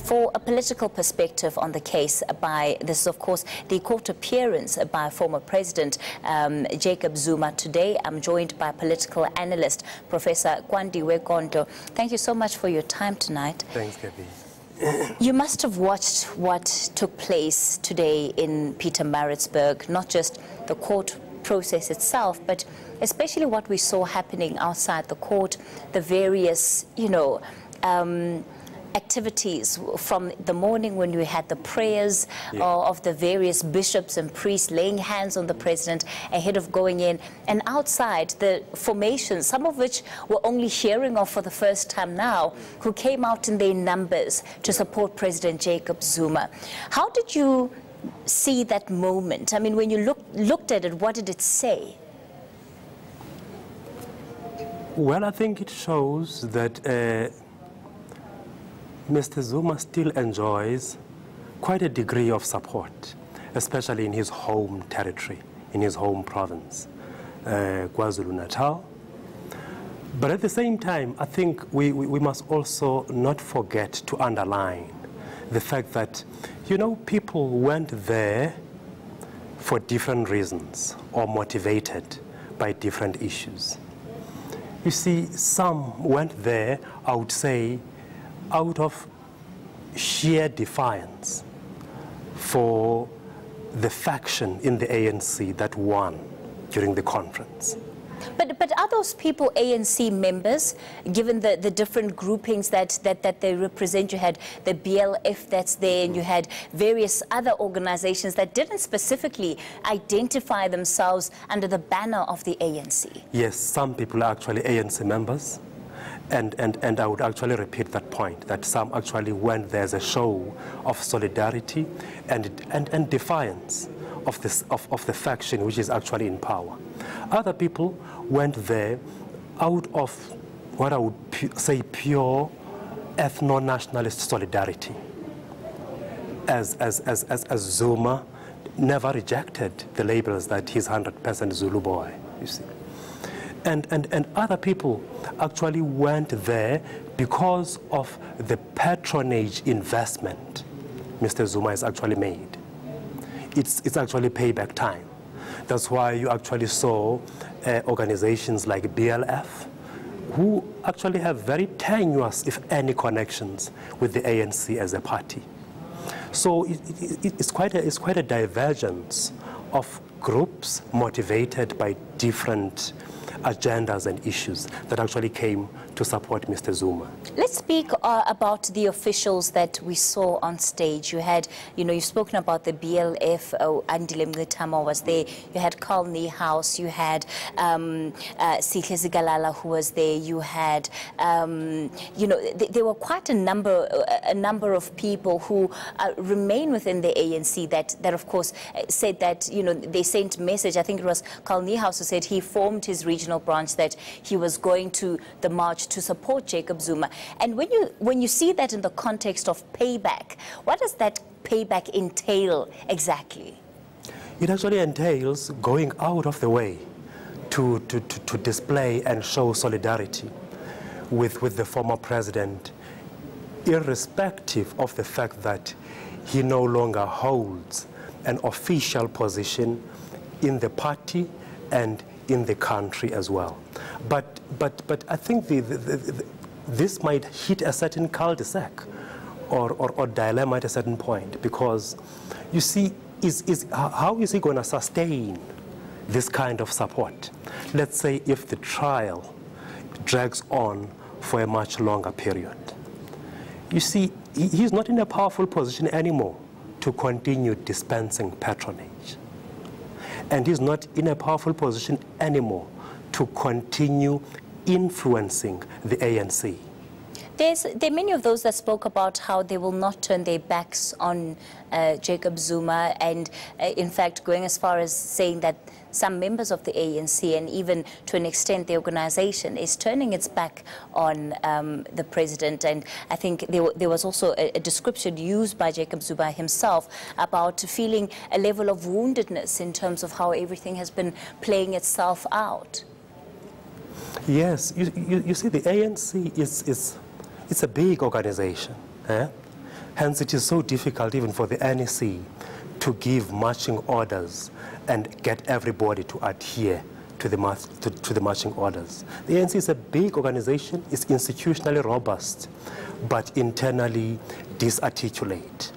for a political perspective on the case by, this is of course the court appearance by former President Jacob Zuma. Today I'm joined by political analyst Professor Kwandiwe Kondlo. Thank you so much for your time tonight. Thanks, Kathy. You must have watched what took place today in Pietermaritzburg, not just the court process itself, but especially what we saw happening outside the court, the various, activities from the morning when we had the prayers of the various bishops and priests laying hands on the president ahead of going in, and outside the formations, some of which we're only hearing of for the first time now, who came out in their numbers to support President Jacob Zuma. How did you see that moment? I mean, when you looked at it, what did it say? Well, I think it shows that Mr. Zuma still enjoys quite a degree of support, especially in his home territory, in his home province, KwaZulu-Natal. But at the same time, I think we must also not forget to underline the fact that, people went there for different reasons or motivated by different issues. You see, some went there, I would say, out of sheer defiance for the faction in the ANC that won during the conference. But are those people ANC members, given the different groupings that they represent? You had the BLF that's there, and you had various other organizations that didn't specifically identify themselves under the banner of the ANC. Yes, some people are actually ANC members. And I would actually repeat that point, that some actually went there as a show of solidarity and defiance of the faction which is actually in power. Other people went there out of what I would say pure ethno-nationalist solidarity, as Zuma never rejected the labels that he's 100% Zulu boy, you see. And other people actually went there because of the patronage investment Mr. Zuma has actually made. It's actually payback time. That's why you actually saw organizations like BLF, who actually have very tenuous, if any, connections with the ANC as a party. So it's quite a divergence of groups motivated by different agendas and issues that actually came to support Mr. Zuma. Let's speak about the officials that we saw on stage. You had, you've spoken about the BLF, Andile Mngitama was there, you had Carl Niehaus, you had Sihle Zigalala who was there, you had, there were quite a number of people who remain within the ANC that of course said that, they sent message. I think it was Carl Niehaus who said he formed his regional branch, that he was going to the march to support Jacob Zuma. And when you see that in the context of payback, what does that payback entail exactly? It actually entails going out of the way to display and show solidarity with the former president, irrespective of the fact that he no longer holds an official position in the party and in the country as well. But I think this might hit a certain cul-de-sac or dilemma at a certain point, because you see, how is he going to sustain this kind of support? Let's say if the trial drags on for a much longer period. You see, he's not in a powerful position anymore to continue dispensing patronage. And he's not in a powerful position anymore to continue influencing the ANC. There are many of those that spoke about how they will not turn their backs on Jacob Zuma, and in fact going as far as saying that some members of the ANC, and even to an extent the organization, is turning its back on the president. And I think there was also a description used by Jacob Zuma himself about feeling a level of woundedness in terms of how everything has been playing itself out. Yes, you see, the ANC is a big organization. Hence, it is so difficult even for the NEC to give marching orders and get everybody to adhere to the marching orders. The ANC is a big organization, it's institutionally robust, but internally disarticulate.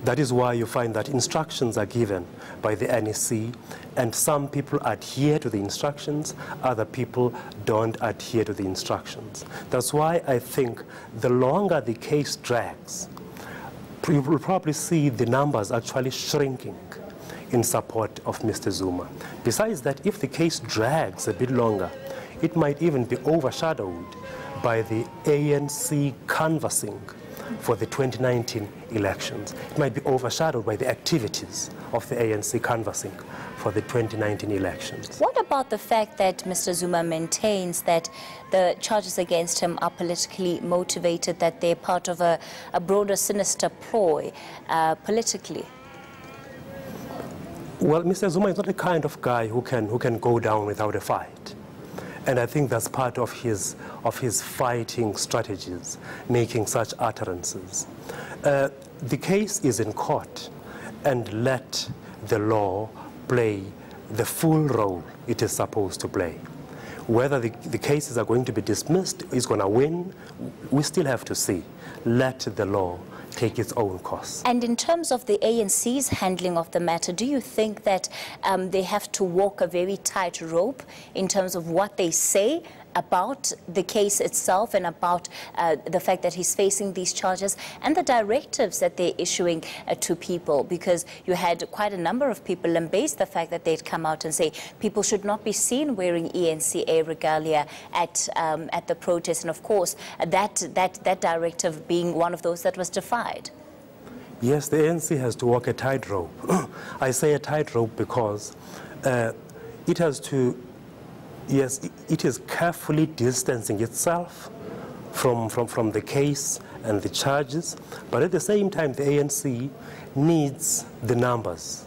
That is why you find that instructions are given by the NEC, and some people adhere to the instructions, other people don't adhere to the instructions. That's why I think the longer the case drags, you will probably see the numbers actually shrinking in support of Mr. Zuma. Besides that, if the case drags a bit longer, it might even be overshadowed by the ANC canvassing for the 2019 elections. It might be overshadowed by the activities of the ANC canvassing for the 2019 elections. What about the fact that Mr. Zuma maintains that the charges against him are politically motivated, that they're part of a broader sinister ploy politically? Well, Mr. Zuma is not the kind of guy who can go down without a fight. And I think that's part of his fighting strategies, making such utterances. The case is in court, and let the law play the full role it is supposed to play. Whether the cases are going to be dismissed, is going to win, we still have to see. Let the law take its own course. And in terms of the ANC's handling of the matter, do you think that they have to walk a very tight rope in terms of what they say about the case itself and about the fact that he's facing these charges and the directives that they're issuing to people? Because you had quite a number of people embrace the fact that they'd come out and say people should not be seen wearing eNCA regalia at the protest, and of course that directive being one of those that was defied. Yes, the ANC has to walk a tightrope. I say a tightrope because it has to. Yes, it is carefully distancing itself from the case and the charges, but at the same time, the ANC needs the numbers.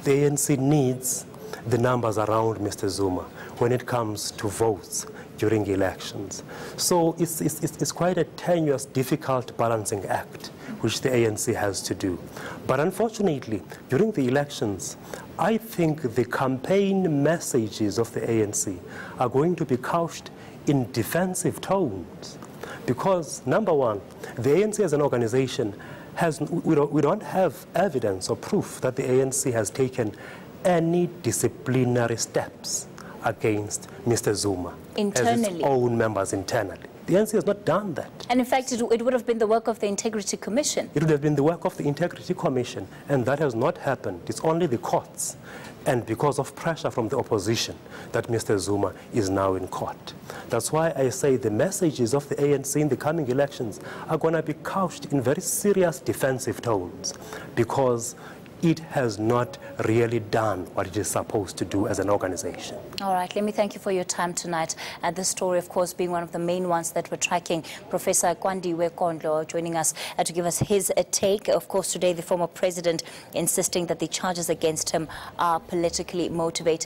The ANC needs the numbers around Mr. Zuma when it comes to votes during elections. So it's quite a tenuous, difficult balancing act which the ANC has to do. But unfortunately, during the elections, I think the campaign messages of the ANC are going to be couched in defensive tones. Because, number one, the ANC as an organization we don't have evidence or proof that the ANC has taken any disciplinary steps against Mr. Zuma internally, as its own members internally. The ANC has not done that. And in fact, it would have been the work of the Integrity Commission. It would have been the work of the Integrity Commission, and that has not happened. It's only the courts, and because of pressure from the opposition, that Mr. Zuma is now in court. That's why I say the messages of the ANC in the coming elections are going to be couched in very serious defensive tones, because it has not really done what it is supposed to do as an organization. All right, let me thank you for your time tonight. This story, of course, being one of the main ones that we're tracking. Professor Kwandiwe Kondlo joining us to give us his take. Of course, today the former president insisting that the charges against him are politically motivated.